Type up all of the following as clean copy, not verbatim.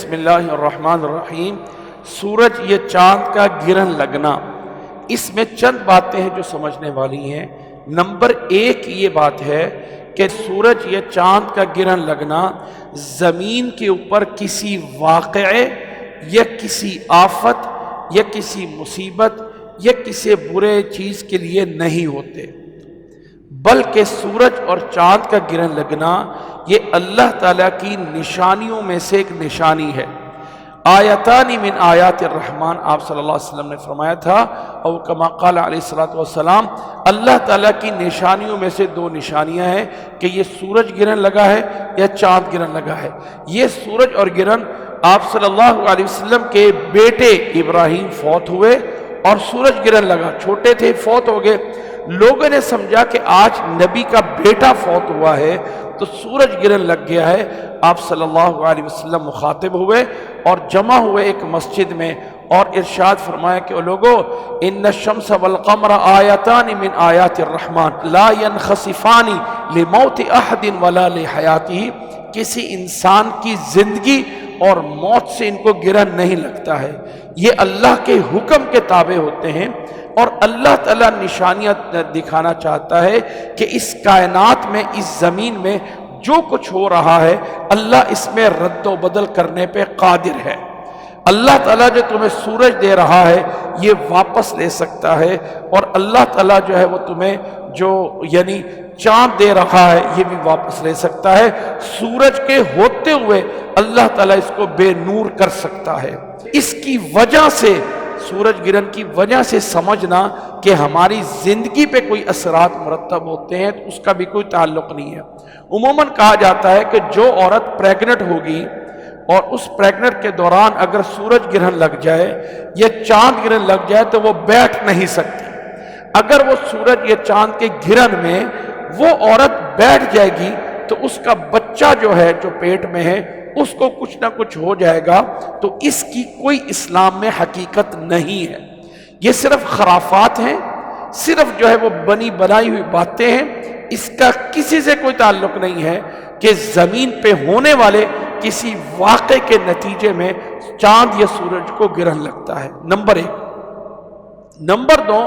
بسم اللہ الرحمن الرحیم۔ سورج یہ چاند کا گرہن لگنا، اس میں چند باتیں ہیں جو سمجھنے والی ہیں۔ نمبر ایک یہ بات ہے کہ سورج یا چاند کا گرہن لگنا زمین کے اوپر کسی واقعے یا کسی آفت یا کسی مصیبت یا کسی برے چیز کے لیے نہیں ہوتے، بلکہ سورج اور چاند کا گرہن لگنا یہ اللہ تعالیٰ کی نشانیوں میں سے ایک نشانی ہے۔ آیتان من آیات الرحمن، آپ صلی اللہ علیہ وسلم نے فرمایا تھا، اور کما قال علیہ الصلوۃ والسلام، اللہ تعالیٰ کی نشانیوں میں سے دو نشانیاں ہیں کہ یہ سورج گرہن لگا ہے یا چاند گرہن لگا ہے۔ یہ سورج اور گرہن آپ صلی اللہ علیہ وسلم کے بیٹے ابراہیم فوت ہوئے اور سورج گرہن لگا، چھوٹے تھے فوت ہو گئے۔ لوگوں نے سمجھا کہ آج نبی کا بیٹا فوت ہوا ہے تو سورج گرہن لگ گیا ہے۔ آپ صلی اللہ علیہ وسلم مخاطب ہوئے اور جمع ہوئے ایک مسجد میں، اور ارشاد فرمایا کہ لوگو ان الشمس والقمر آیتان من آیات الرحمن لا ينخسفان لموت احد ولا لحیاتہ، کسی انسان کی زندگی اور موت سے ان کو گرہن نہیں لگتا ہے، یہ اللہ کے حکم کے تابع ہوتے ہیں۔ اور اللہ تعالیٰ نشانیاں دکھانا چاہتا ہے کہ اس کائنات میں، اس زمین میں جو کچھ ہو رہا ہے اللہ اس میں رد و بدل کرنے پہ قادر ہے۔ اللہ تعالیٰ جو تمہیں سورج دے رہا ہے یہ واپس لے سکتا ہے، اور اللہ تعالیٰ جو ہے وہ تمہیں جو یعنی چاند دے رہا ہے یہ بھی واپس لے سکتا ہے۔ سورج کے ہوتے ہوئے اللہ تعالیٰ اس کو بے نور کر سکتا ہے۔ اس کی وجہ سے، سورج گرہن کی وجہ سے سمجھنا کہ ہماری زندگی پہ کوئی اثرات مرتب ہوتے ہیں تو اس کا بھی کوئی تعلق نہیں ہے۔ عموماً کہا جاتا ہے کہ جو عورت پریگننٹ ہوگی اور اس پریگننٹ کے دوران اگر سورج گرہن لگ جائے یا چاند گرہن لگ جائے تو وہ بیٹھ نہیں سکتی۔ اگر وہ سورج یا چاند کے گرہن میں وہ عورت بیٹھ جائے گی تو اس کا بچہ جو ہے، جو پیٹ میں ہے، اس کو کچھ نہ کچھ ہو جائے گا۔ تو اس کی کوئی اسلام میں حقیقت نہیں ہے، یہ صرف خرافات ہیں، صرف جو ہے وہ بنی بنائی ہوئی باتیں ہیں۔ اس کا کسی سے کوئی تعلق نہیں ہے کہ زمین پہ ہونے والے کسی واقعے کے نتیجے میں چاند یا سورج کو گرہن لگتا ہے۔ نمبر ایک۔ نمبر دو،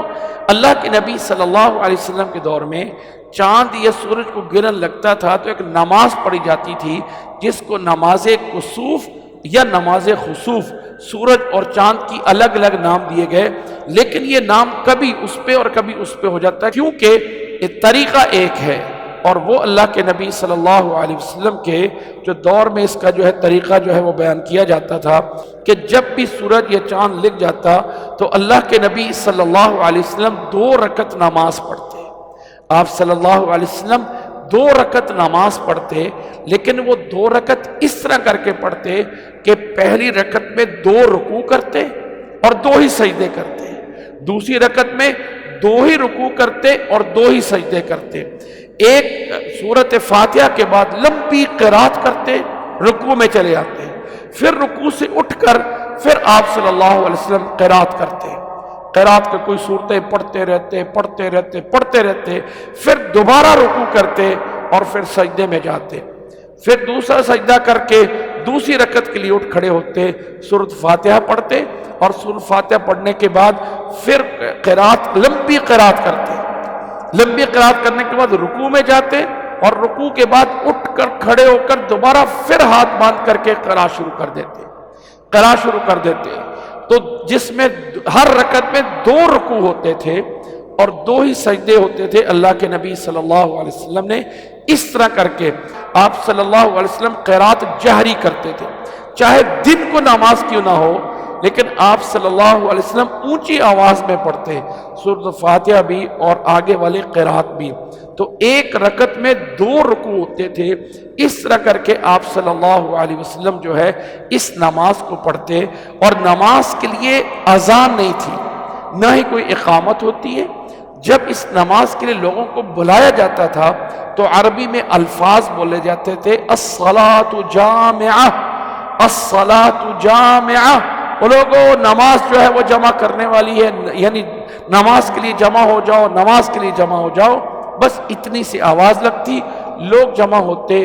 اللہ کے نبی صلی اللہ علیہ وسلم کے دور میں چاند یا سورج کو گرہن لگتا تھا تو ایک نماز پڑھی جاتی تھی جس کو نماز کسوف یا نماز خسوف، سورج اور چاند کی الگ الگ نام دیے گئے، لیکن یہ نام کبھی اس پہ اور کبھی اس پہ ہو جاتا ہے کیونکہ یہ طریقہ ایک ہے، اور وہ اللہ کے نبی صلی اللہ علیہ وسلم کے جو دور میں اس کا جو ہے طریقہ جو ہے وہ بیان کیا جاتا تھا کہ جب بھی سورج یا چاند لگ جاتا تو اللہ کے نبی صلی اللہ علیہ وسلم 2 رکعت نماز پڑھتے۔ آپ صلی اللہ علیہ وسلم 2 رکعت نماز پڑھتے، لیکن وہ 2 رکعت اس طرح کر کے پڑھتے کہ پہلی رکعت میں 2 رکوع کرتے اور 2 ہی سجدے کرتے، دوسری رکعت میں 2 ہی رکوع کرتے اور 2 ہی سجدے کرتے، ایک سورۃ فاتحہ کے بعد لمبی قرات کرتے، رکوع میں چلے جاتے، پھر رکوع سے اٹھ کر پھر آپ صلی اللہ علیہ وسلم قرات کرتے، قرات کے کوئی صورتیں پڑھتے رہتے، پھر دوبارہ رکوع کرتے اور پھر سجدے میں جاتے، پھر دوسرا سجدہ کر کے دوسری رکعت کے لیے اٹھ کھڑے ہوتے، سورۃ فاتحہ پڑھتے، اور سورۃ فاتحہ پڑھنے کے بعد پھر قرات، لمبی قرات کرتے، لمبی قرات کرنے کے بعد رکوع میں جاتے، اور رکوع کے بعد اٹھ کر کھڑے ہو کر دوبارہ پھر ہاتھ باندھ کر کے قرات شروع کر دیتے، تو جس میں ہر رکعت میں 2 رکوع ہوتے تھے اور 2 ہی سجدے ہوتے تھے۔ اللہ کے نبی صلی اللہ علیہ وسلم نے اس طرح کر کے آپ صلی اللہ علیہ وسلم قرات جہری کرتے تھے، چاہے دن کو نماز کیوں نہ ہو، لیکن آپ صلی اللہ علیہ وسلم اونچی آواز میں پڑھتے، سورۃ فاتحہ بھی اور آگے والے قرات بھی، تو ایک رکعت میں 2 رکوع ہوتے تھے۔ اس طرح کر کے آپ صلی اللہ علیہ وسلم جو ہے اس نماز کو پڑھتے، اور نماز کے لیے اذان نہیں تھی، نہ ہی کوئی اقامت ہوتی ہے۔ جب اس نماز کے لیے لوگوں کو بلایا جاتا تھا تو عربی میں الفاظ بولے جاتے تھے، الصلاۃ جامعہ، الصلاۃ جامعہ، وہ لوگوں نماز جو ہے وہ جمع کرنے والی ہے، یعنی نماز کے لیے جمع ہو جاؤ، نماز کے لیے جمع ہو جاؤ، بس اتنی سی آواز لگتی، لوگ جمع ہوتے،